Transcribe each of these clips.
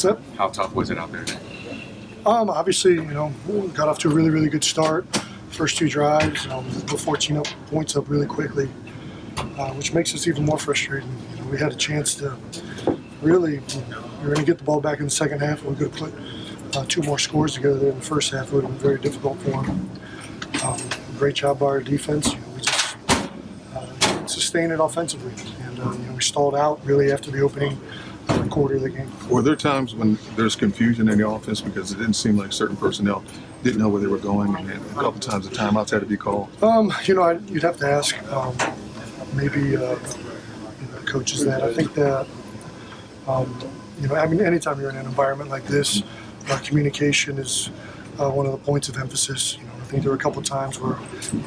up? How tough was it out there today? Obviously, we got off to a really, really good start. First 2 drives, put 14 points up really quickly, which makes us even more frustrating. We had a chance to really, we were going to get the ball back in the second half. We could have put 2 more scores together there in the first half. It would have been very difficult for them. Great job by our defense. We just sustained it offensively, and we stalled out really after the opening quarter of the game. Were there times when there's confusion in the offense because it didn't seem like certain personnel didn't know where they were going, and a couple times the timeouts had to be called? You'd have to ask maybe coaches that. I think that anytime you're in an environment like this, communication is one of the points of emphasis. I think there were a couple of times where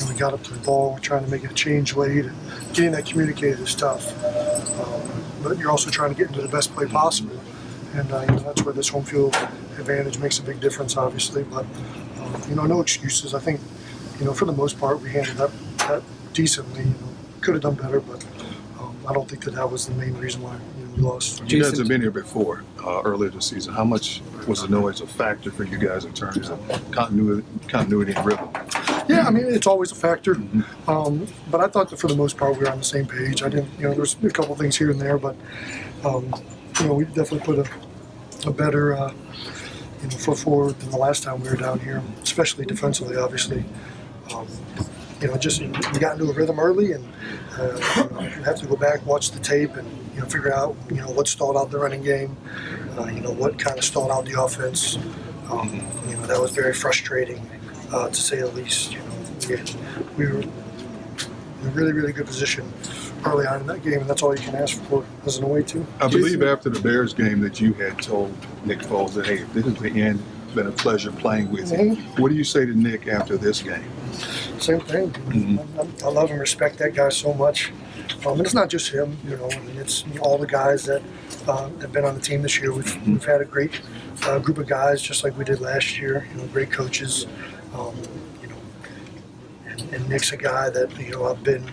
we got up to the ball, we're trying to make it a change late, and getting that communicated is tough. But you're also trying to get into the best play possible, and that's where this home field advantage makes a big difference, obviously. But no excuses. I think for the most part we handled that decently. Could have done better, but I don't think that was the main reason why we lost. You guys have been here before earlier this season. How much was the noise a factor for you guys in terms of continuity and rhythm? Yeah, it's always a factor. But I thought that for the most part we were on the same page. I didn't, there's a couple of things here and there, but we definitely put a better foot forward than the last time we were down here, especially defensively, obviously. We got into a rhythm early, and you have to go back, watch the tape, and figure out what stalled out the running game, what kind of stalled out the offense. That was very frustrating, to say the least. We were in a really, really good position early on in that game, and that's all you can ask for as an away team. I believe after the Bears game that you had told Nick Foles that, hey, if this is the end, it's been a pleasure playing with you. What do you say to Nick after this game? Same thing. I love and respect that guy so much. And it's not just him, it's all the guys that have been on the team this year. We've had a great group of guys, just like we did last year. Great coaches. And Nick's a guy that I've been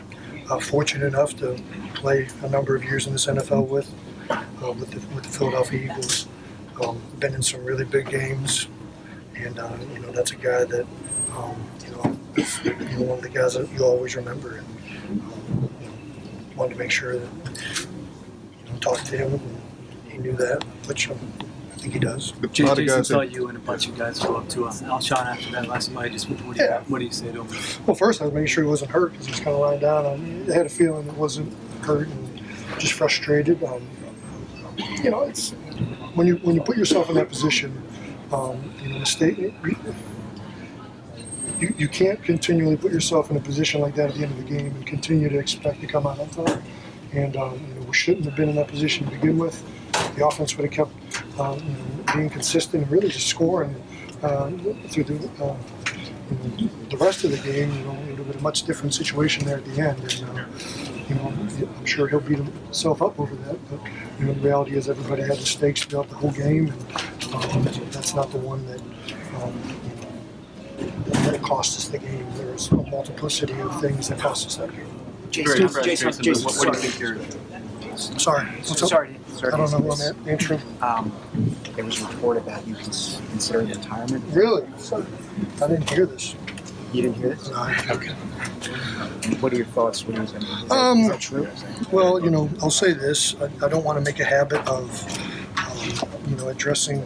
fortunate enough to play a number of years in this NFL with the Philadelphia Eagles. Been in some really big games, and that's a guy that one of the guys that you always remember, and wanted to make sure that talk to him, and he knew that, which I think he does. Jason saw you and a bunch of guys go up to Alshon after that last night. What do you say to him? Well, first I was making sure he wasn't hurt, because he was kind of lying down. I had a feeling it wasn't hurt and just frustrated. It's when you put yourself in that position, you can't continually put yourself in a position like that at the end of the game and continue to expect to come out on top. And we shouldn't have been in that position to begin with. The offense would have kept being consistent and really just scoring through the rest of the game. It would have been a much different situation there at the end. And I'm sure he'll beat himself up over that. But the reality is everybody had the stakes throughout the whole game, and that's not the one that cost us the game. There's a multiplicity of things that cost us that game. Jason, what do you think you're... Sorry. What's up? Sorry. I don't know what I'm answering. There was a report about you considering retirement. Really? I didn't hear this. You didn't hear this? No. Okay. What are your thoughts? What do you think? Is that true? Well, I'll say this. I don't want to make a habit of, addressing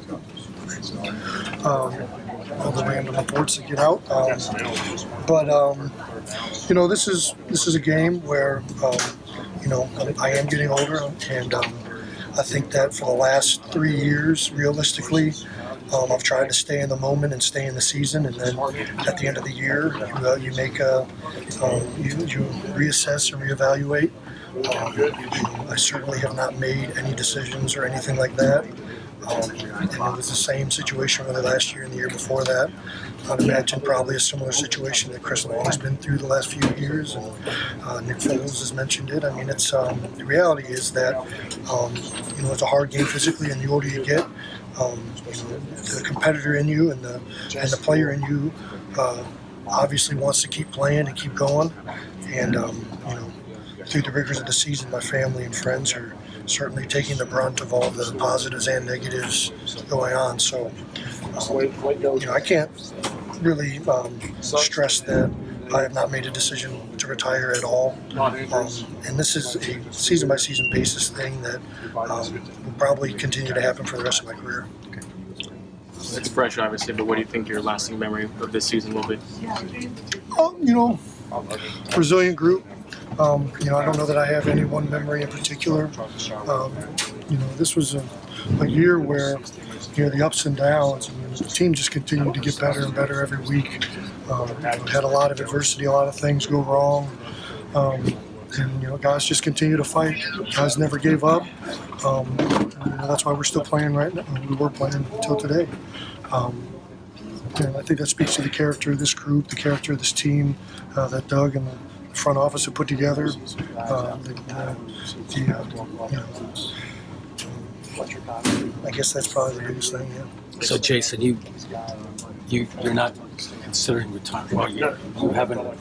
all the random reports that get out. But this is a game where I am getting older, and I think that for the last 3 years, realistically, I've tried to stay in the moment and stay in the season, and then at the end of the year, you make you reassess and reevaluate. I certainly have not made any decisions or anything like that. And it was the same situation really last year and the year before that. I'd imagine probably a similar situation that Chris Long has been through the last few years, and Nick Foles has mentioned it. It's the reality is that it's a hard game physically, and the older you get, the competitor in you and the player in you obviously wants to keep playing and keep going. And through the rigors of the season, my family and friends are certainly taking the brunt of all the positives and negatives going on. So, I can't really stress that I have not made a decision to retire at all. And this is a season-by-season basis thing that will probably continue to happen for the rest of my career. It's fresh, obviously, but what do you think your lasting memory of this season will be? Resilient group. I don't know that I have any one memory in particular. This was a year where, the ups and downs, the team just continued to get better and better every week. Had a lot of adversity, a lot of things go wrong. And guys just continue to fight. Guys never gave up. That's why we're still playing right now. We were playing until today. And I think that speaks to the character of this group, the character of this team that Doug and the front office have put together. I guess that's probably the biggest thing. Yeah. So Jason, you're not considering retirement. Well, you haven't